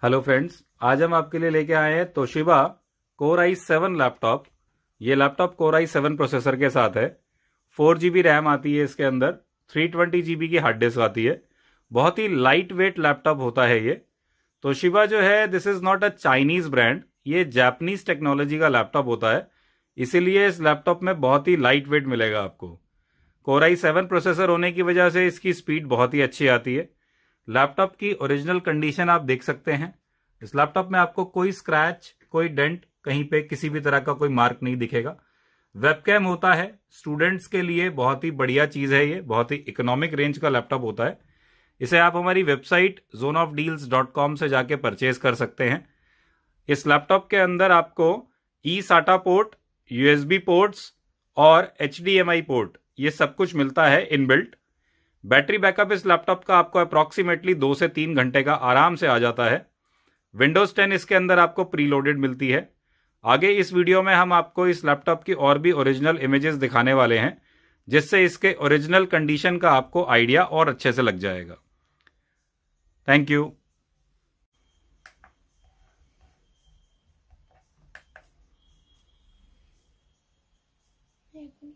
Hello friends, आज हम आपके लिए लेके आए हैं तोशिबा कोर i7 लैपटॉप। ये लैपटॉप कोर i7 प्रोसेसर के साथ है। 4 GB रैम आती है इसके अंदर, 320 GB की हार्ड डिस्क आती है। बहुत ही लाइट वेट लैपटॉप होता है ये। तोशिबा जो है, this is not a Chinese brand, ये जापानीज टेक्नोलॉजी का लैपटॉप होता है। इसीलिए इस लैपटॉप में बहुत ही लाइट वेट मिलेगा आपको। कोर i7 प्रोसेसर होने की वजह से इसकी स्पीड बहुत ही अच्छी आती है। लैपटॉप की ओरिजिनल कंडीशन आप देख सकते हैं। इस लैपटॉप में आपको कोई स्क्रैच, कोई डेंट, कहीं पे किसी भी तरह का कोई मार्क नहीं दिखेगा। वेबकैम होता है, स्टूडेंट्स के लिए बहुत ही बढ़िया चीज है। ये बहुत ही इकोनॉमिक रेंज का लैपटॉप होता है। इसे आप हमारी वेबसाइट zoneofdeals.com से जाके परचेज कर सकते हैं। इस लैपटॉप के अंदर आपको ई साटा पोर्ट, यूएसबी पोर्ट्स और HDMI पोर्ट, ये सब कुछ मिलता है इनबिल्ट। बैटरी बैकअप इस लैपटॉप का आपको अप्रॉक्सीमेटली 2 से 3 घंटे का आराम से आ जाता है। विंडोज 10 इसके अंदर आपको प्रीलोडेड मिलती है। आगे इस वीडियो में हम आपको इस लैपटॉप की और भी ओरिजिनल इमेजेस दिखाने वाले हैं, जिससे इसके ओरिजिनल कंडीशन का आपको आइडिया और अच्छे से लग जाएगा। Thank you. एक